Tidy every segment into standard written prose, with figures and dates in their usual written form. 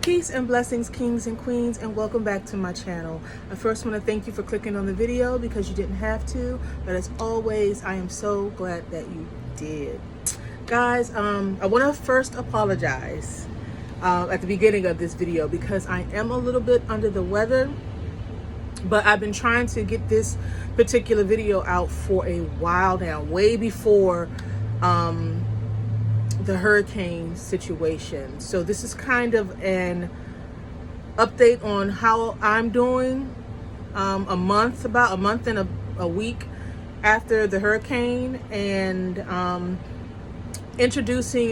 Peace and blessings, kings and queens, and welcome back to my channel. I first want to thank you for clicking on the video because you didn't have to, but as always, I am so glad that you did. Guys, I want to first apologize at the beginning of this video because I am a little bit under the weather, but I've been trying to get this particular video out for a while now, way before the hurricane situation. So this is kind of an update on how I'm doing about a month and a week after the hurricane, and introducing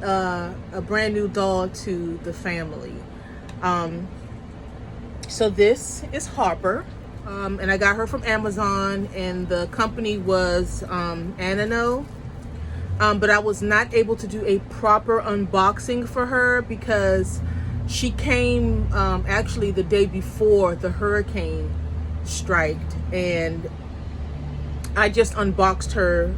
a brand new doll to the family. So this is Harper, and I got her from Amazon, and the company was Anano. But I was not able to do a proper unboxing for her because she came actually the day before the hurricane struck, and I just unboxed her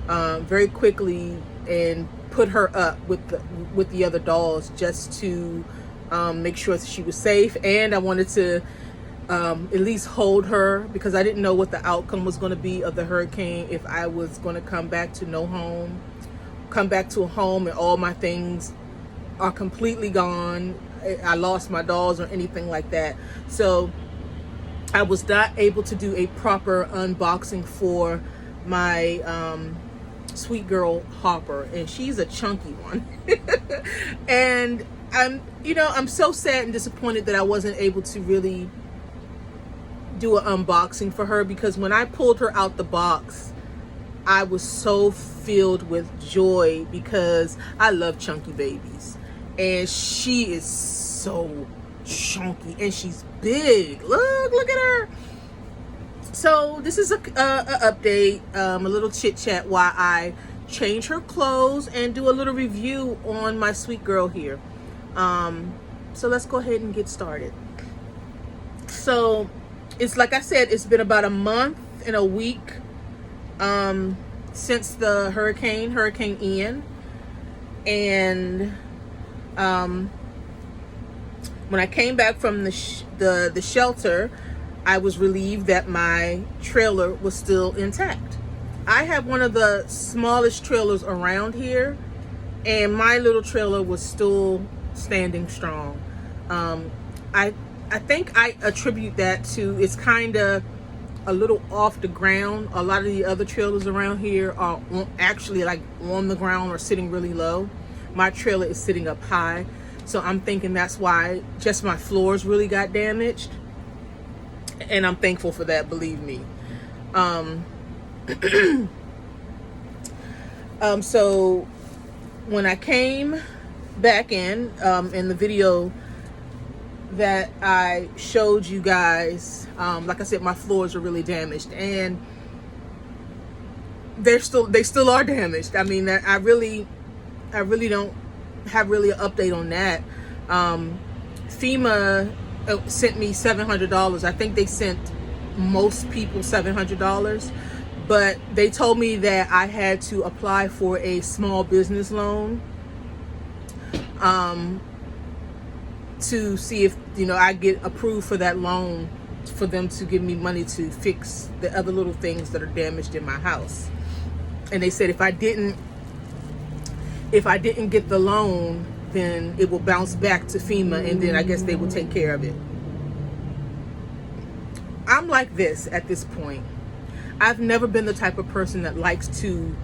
very quickly and put her up with the other dolls just to make sure that she was safe, and I wanted to at least hold her because I didn't know what the outcome was going to be of the hurricane, if I was going to come back to a home and all my things are completely gone. I lost my dolls or anything like that. So I was not able to do a proper unboxing for my sweet girl Harper, and she's a chunky one. And I'm so sad and disappointed that I wasn't able to really do an unboxing for her, because when I pulled her out the box, I was so filled with joy because I love chunky babies, and she is so chunky and she's big. Look at her. So this is a update, a little chit chat while I change her clothes and do a little review on my sweet girl here. So let's go ahead and get started. So it's like I said, it's been about a month and a week since the Hurricane Ian, and when I came back from the shelter, I was relieved that my trailer was still intact. I have one of the smallest trailers around here, and my little trailer was still standing strong. I think I attribute that to, it's kind of a little off the ground. A lot of the other trailers around here are actually like on the ground or sitting really low. My trailer is sitting up high, so I'm thinking that's why just my floors really got damaged, and I'm thankful for that, believe me. So when I came back in the video that I showed you guys, like I said, my floors are really damaged, and they still are damaged. I mean, I really don't have really an update on that. FEMA sent me $700. I think they sent most people $700, but they told me that I had to apply for a small business loan to see if I get approved for that loan, for them to give me money to fix the other little things that are damaged in my house. And they said if I didn't get the loan, then it will bounce back to FEMA, and then I guess they will take care of it. I'm like this at this point. I've never been the type of person that likes to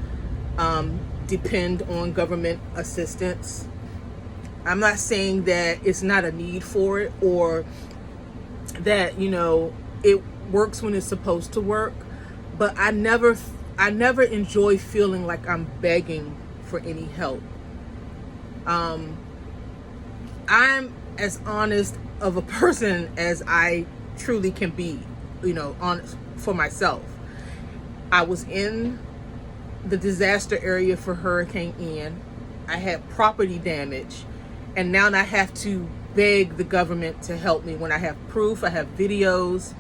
depend on government assistance. I'm not saying that it's not a need for it, or that it works when it's supposed to work, but I never enjoy feeling like I'm begging for any help. I'm as honest of a person as I truly can be, honest for myself. I was in the disaster area for Hurricane Ian. I had property damage, and now I have to beg the government to help me when I have proof, I have videos,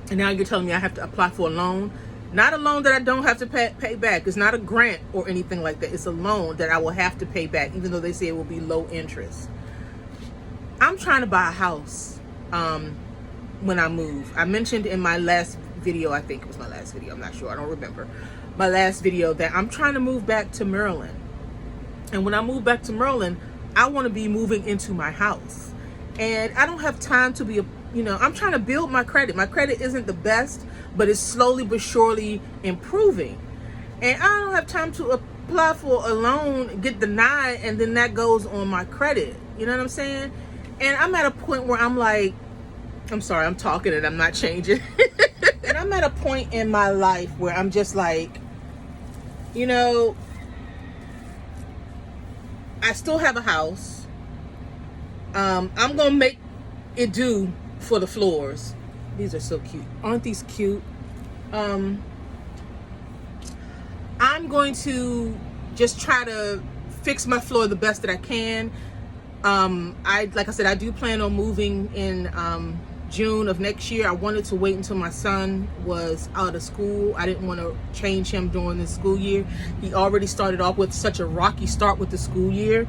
and now you're telling me I have to apply for a loan. Not a loan that I don't have to pay back. It's not a grant or anything like that. It's a loan that I will have to pay back, even though they say it will be low interest. I'm trying to buy a house when I move. I mentioned in my last video, I think it was my last video, I'm not sure, I don't remember, my last video, that I'm trying to move back to Maryland. And when I move back to Maryland, I want to be moving into my house. And I don't have time to be, I'm trying to build my credit. My credit isn't the best, but it's slowly but surely improving. And I don't have time to apply for a loan, get denied, and then that goes on my credit. You know what I'm saying? And I'm at a point where I'm like, I'm sorry, I'm talking and I'm not changing. And I'm at a point in my life where I'm just like, I still have a house. I'm gonna make it do for the floors. These are so cute. Aren't these cute? I'm going to just try to fix my floor the best that I can. Like I said, I do plan on moving in June of next year. I wanted to wait until my son was out of school. I didn't want to change him during the school year. He already started off with such a rocky start with the school year.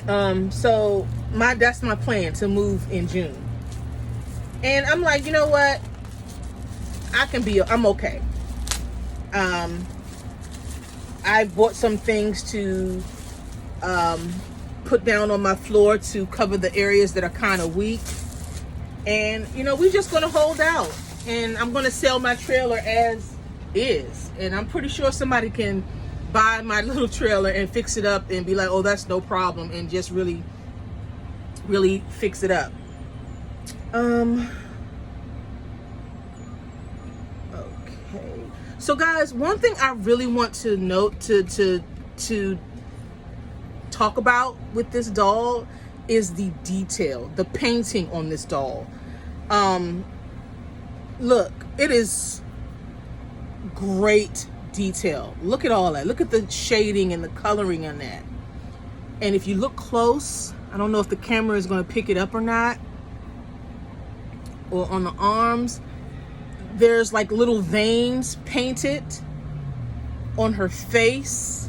So that's my plan, to move in June. And I'm like, you know what? I'm okay. I bought some things to put down on my floor to cover the areas that are kind of weak. And, we're just going to hold out. And I'm going to sell my trailer as is. And I'm pretty sure somebody can buy my little trailer and fix it up and be like, oh, that's no problem, and just really, really fix it up. Okay. So guys, one thing I really want to note, to talk about with this doll, is the detail, the painting on this doll. Look, it is great detail. Look at all that. Look at the shading and the coloring on that. And if you look close, I don't know if the camera is going to pick it up or not, or on the arms, there's like little veins painted on her face.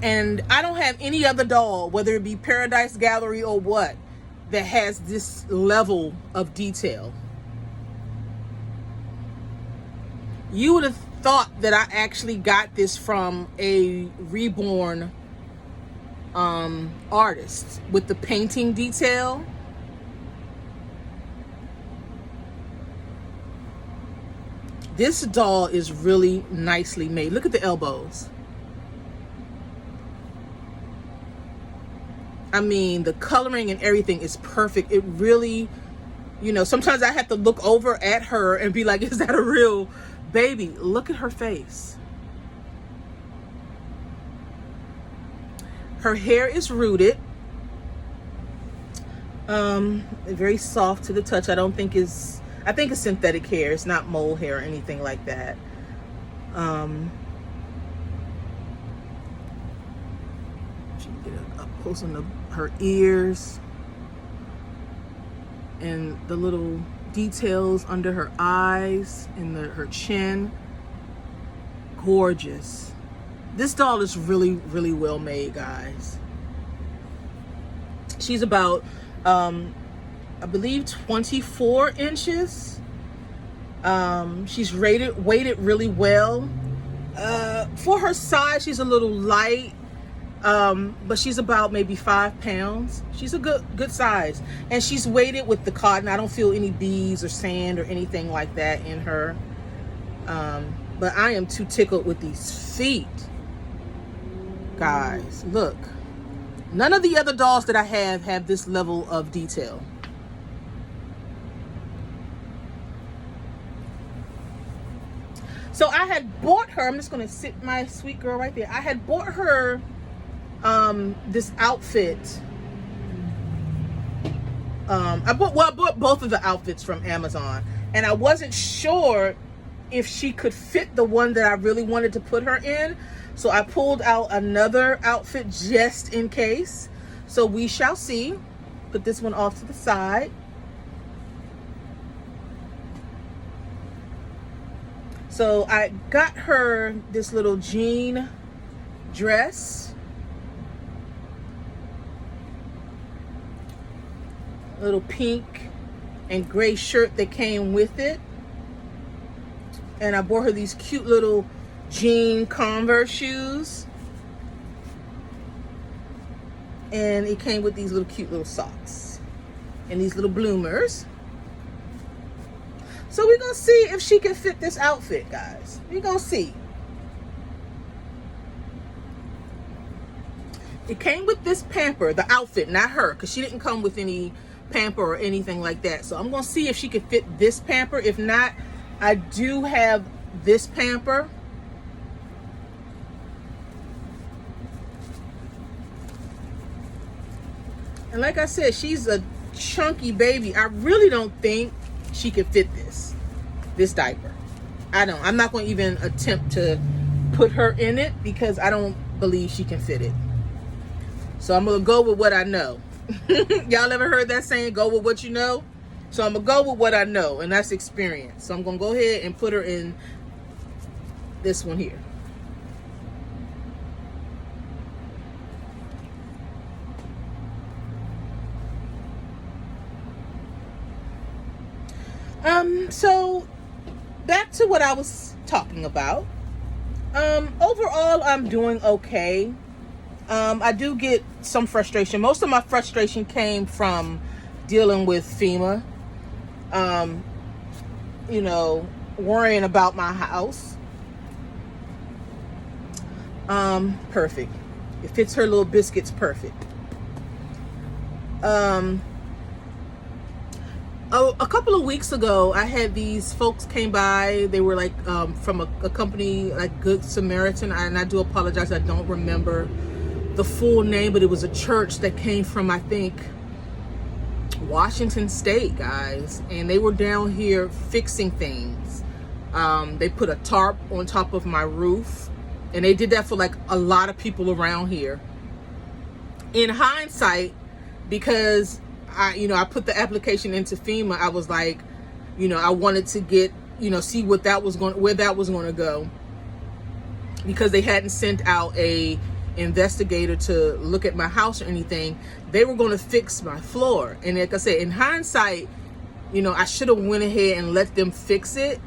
And I don't have any other doll, whether it be Paradise Gallery or what, that has this level of detail. You would have thought that I actually got this from a Reborn artist with the painting detail. This doll is really nicely made. Look at the elbows. I mean, the coloring and everything is perfect. It really, sometimes I have to look over at her and be like, is that a real baby? Look at her face. Her hair is rooted. Very soft to the touch. I think it's synthetic hair. It's not mole hair or anything like that. Get up close on her ears and the little details under her eyes and her chin. Gorgeous. This doll is really, really well made, guys. She's about, I believe, 24 inches. She's weighted really well. For her size, she's a little light. But she's about maybe 5 pounds. She's a good size, and she's weighted with the cotton. I don't feel any beads or sand or anything like that in her. But I am too tickled with these feet, guys. Look, none of the other dolls that I have this level of detail. So I had bought her, I'm just gonna sit my sweet girl right there. I had bought her this outfit. I bought both of the outfits from Amazon, and I wasn't sure if she could fit the one that I really wanted to put her in. So I pulled out another outfit just in case. So we shall see. Put this one off to the side. So I got her this little jean dress. little pink and gray shirt that came with it. And I bought her these cute little jean Converse shoes. And it came with these little cute little socks and these little bloomers. So we're going to see if she can fit this outfit, guys. We're going to see. It came with this pamper, the outfit, not her, because she didn't come with any pamper or anything like that. So I'm going to see if she can fit this pamper. If not, I do have this pamper. And like I said, she's a chunky baby. I really don't think she could fit this diaper. I'm not going to even attempt to put her in it because I don't believe she can fit it. So I'm going to go with what I know. Y'all ever heard that saying, go with what you know? So I'm going to go with what I know, and that's experience. So I'm going to go ahead and put her in this one here. So back to what I was talking about. Overall, I'm doing okay. I do get some frustration. Most of my frustration came from dealing with FEMA. You know, worrying about my house. Perfect. It fits her little biscuits perfect. A couple of weeks ago, I had these folks came by. They were like from a company like Good Samaritan, and I do apologize. I don't remember the full name, but it was a church that came from, I think, Washington State, guys. And they were down here fixing things. They put a tarp on top of my roof, and they did that for like a lot of people around here. In hindsight, because I put the application into FEMA, I was like, I wanted to get, see where that was going to go, because they hadn't sent out a investigator to look at my house or anything. They were going to fix my floor. And like I said, in hindsight, I should have went ahead and let them fix it,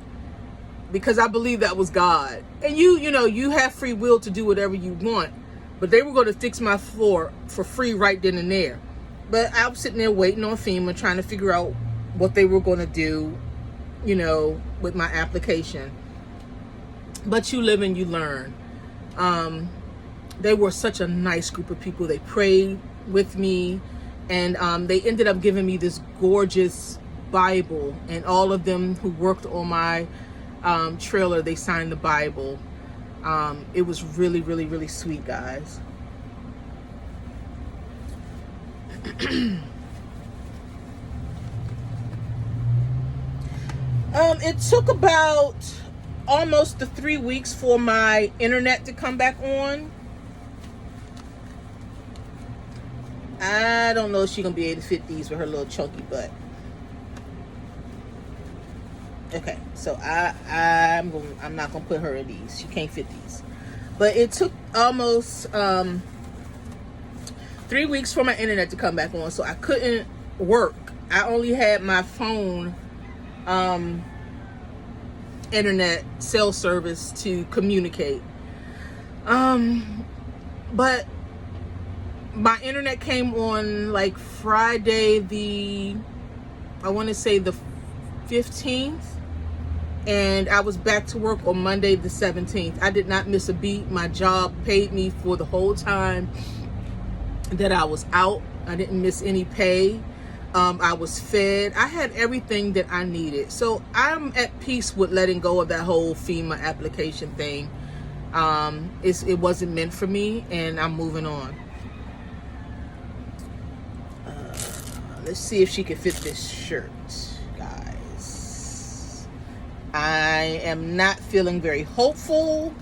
because I believe that was God. And you have free will to do whatever you want, but they were going to fix my floor for free right then and there. But I was sitting there waiting on FEMA, trying to figure out what they were going to do, with my application. But you live and you learn. They were such a nice group of people. They prayed with me, and they ended up giving me this gorgeous Bible. And all of them who worked on my trailer, they signed the Bible. It was really, really, really sweet, guys. It took about almost 3 weeks for my internet to come back on. I don't know if she's gonna be able to fit these with her little chunky butt. Okay, so I'm not gonna put her in these. She can't fit these. But it took almost 3 weeks for my internet to come back on, so I couldn't work. I only had my phone internet cell service to communicate. But my internet came on like Friday I want to say the 15th, and I was back to work on Monday the 17th. I did not miss a beat. My job paid me for the whole time that I was out. I didn't miss any pay. I was fed. I had everything that I needed. So I'm at peace with letting go of that whole FEMA application thing. It wasn't meant for me, and I'm moving on. Let's see if she can fit this shirt, guys. I am not feeling very hopeful.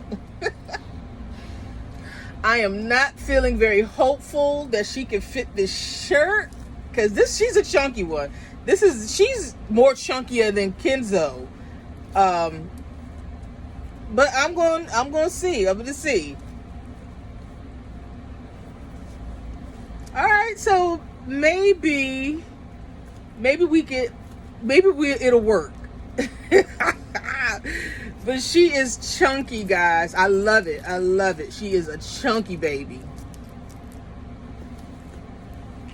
I am not feeling very hopeful that she can fit this shirt, because she's a chunky one. She's more chunkier than Kenzo. But I'm going to see. I'm going to see. All right, so maybe it'll work. But she is chunky, guys. I love it. I love it. She is a chunky baby.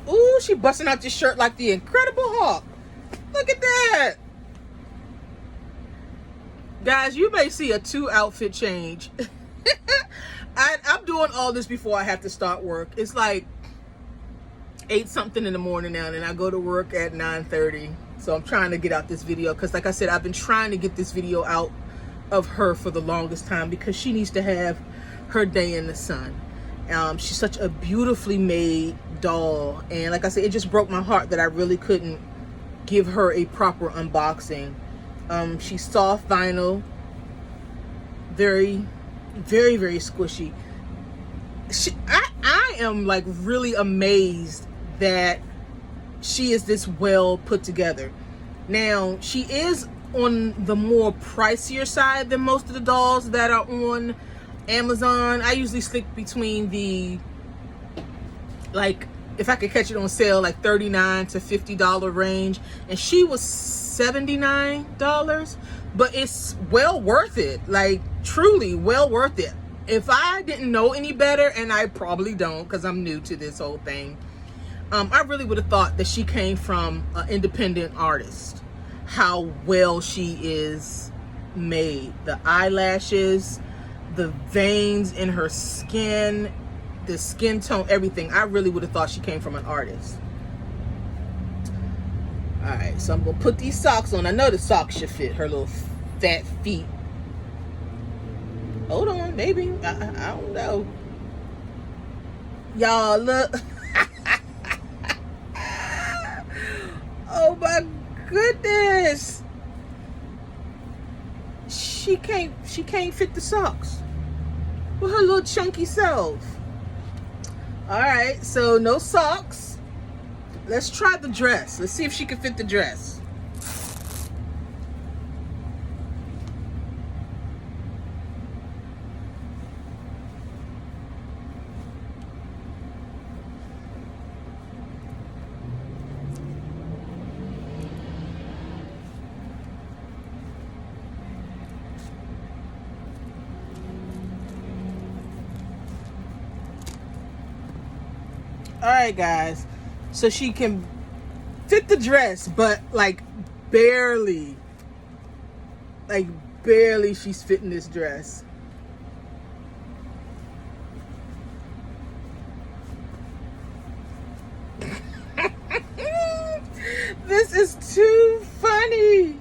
Ooh, she busting out this shirt like the Incredible Hulk. Look at that. Guys, you may see a 2 outfit change. I'm doing all this before I have to start work. It's like 8 something in the morning now, and I go to work at 9:30. So I'm trying to get out this video because, like I said, I've been trying to get this video out of her for the longest time because she needs to have her day in the sun. She's such a beautifully made doll, and like I said, it just broke my heart that I really couldn't give her a proper unboxing. She's soft vinyl, very, very, very squishy. I am like really amazed that she is this well put together. Now, she is on the more pricier side than most of the dolls that are on Amazon. I usually stick between the, like, if I could catch it on sale, like $39 to $50 range, and she was $79, but it's well worth it. Like, truly well worth it. If I didn't know any better, and I probably don't because I'm new to this whole thing, I really would have thought that she came from an independent artist. How well she is made. The eyelashes, the veins in her skin, the skin tone, everything. I really would have thought she came from an artist. All right, so I'm gonna put these socks on. I know the socks should fit her little fat feet. Hold on, maybe. I don't know. Y'all, look. Oh my goodness. She can't fit the socks with her little chunky self. All right, so no socks. Let's try the dress. Let's see if she can fit the dress. All right, guys, so she can fit the dress, but like barely she's fitting this dress. This is too funny.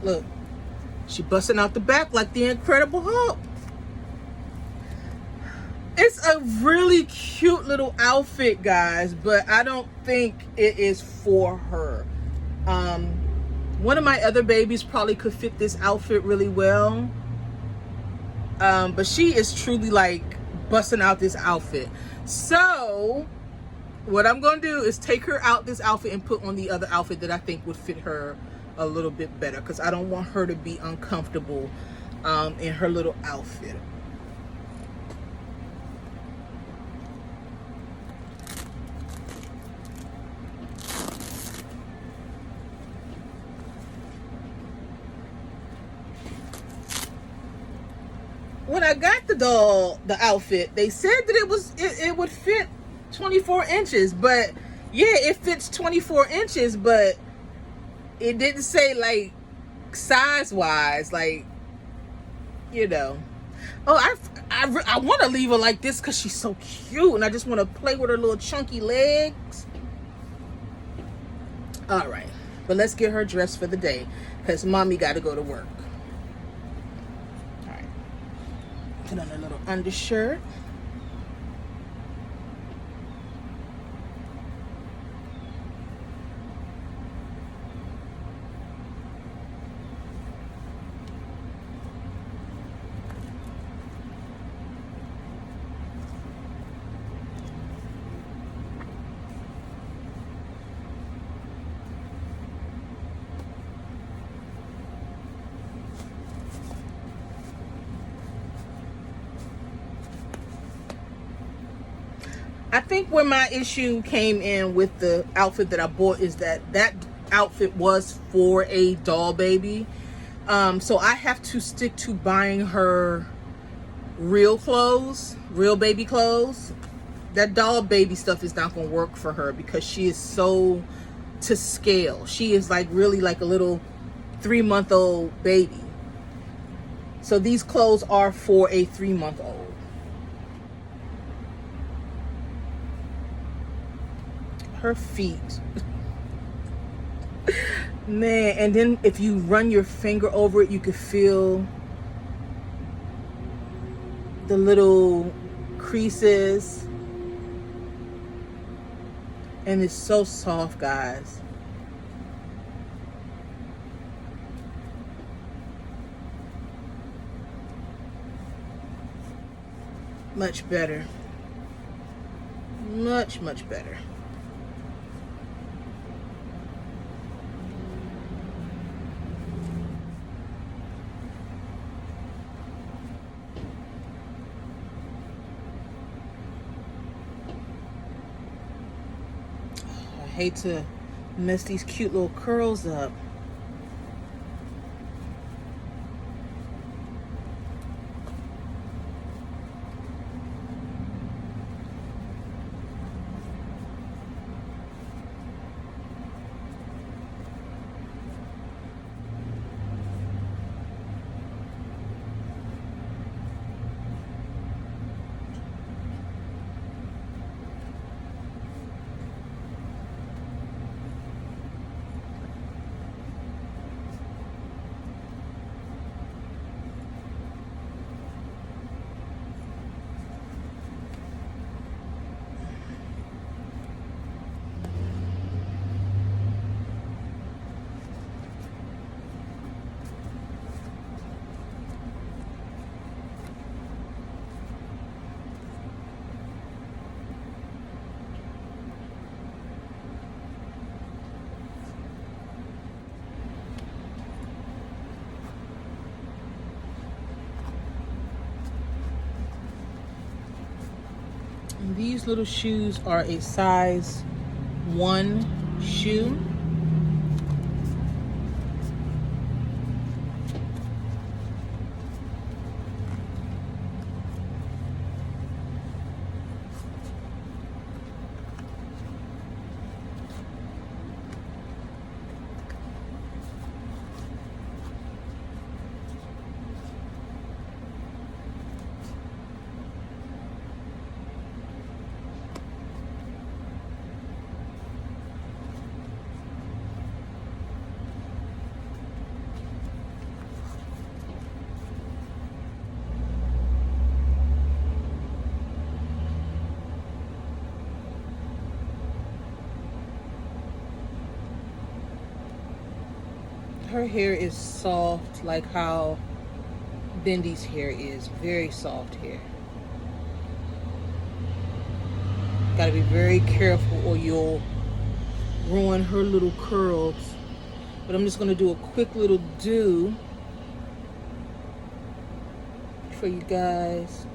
Look. She busting out the back like the Incredible Hulk. It's a really cute little outfit, guys, but I don't think it is for her. One of my other babies probably could fit this outfit really well. But she is truly like busting out this outfit. So what I'm going to do is take her out this outfit and put on the other outfit that I think would fit her a little bit better, because I don't want her to be uncomfortable in her little outfit. When I got the outfit, they said that it would fit 24 inches, but yeah, it fits 24 inches, but it didn't say like size wise, like, you know. Oh, I want to leave her like this because she's so cute, and I just want to play with her little chunky legs. All right, but let's get her dressed for the day because mommy got to go to work. All right, put on a little undershirt. I think where my issue came in with the outfit that I bought is that outfit was for a doll baby. So I have to stick to buying her real clothes, real baby clothes. That doll baby stuff is not going to work for her because she is so to scale. She is like really like a little 3-month-old baby. So these clothes are for a 3-month-old. Her feet. Man, and then if you run your finger over it, you could feel the little creases. And it's so soft, guys. Much better. Much, much better. I hate to mess these cute little curls up. And these little shoes are a size 1 shoe. Her hair is soft, like how Bendy's hair is. Very soft hair. Gotta be very careful or you'll ruin her little curls. But I'm just gonna do a quick little do for you guys.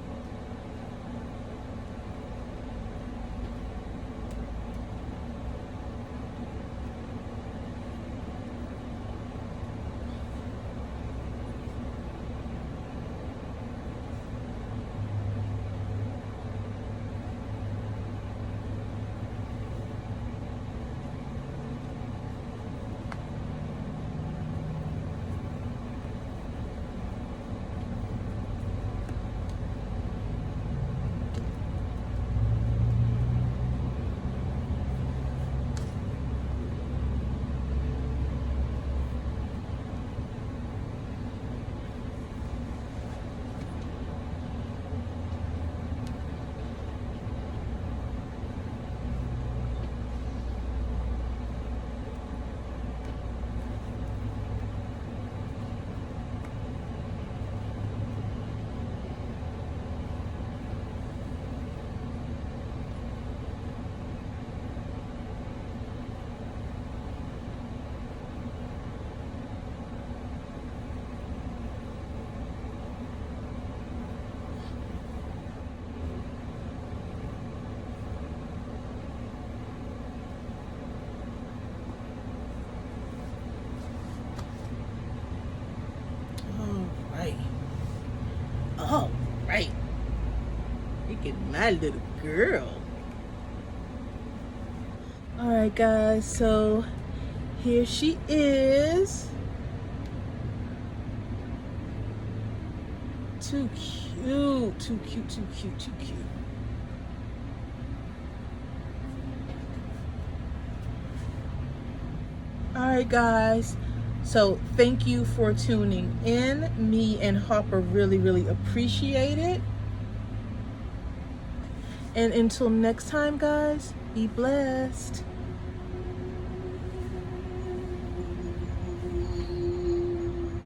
my little girl. All right, guys, so here she is. Too cute, too cute, too cute, too cute. All right, guys, so thank you for tuning in. Me and Harper really appreciate it. And until next time, guys, be blessed.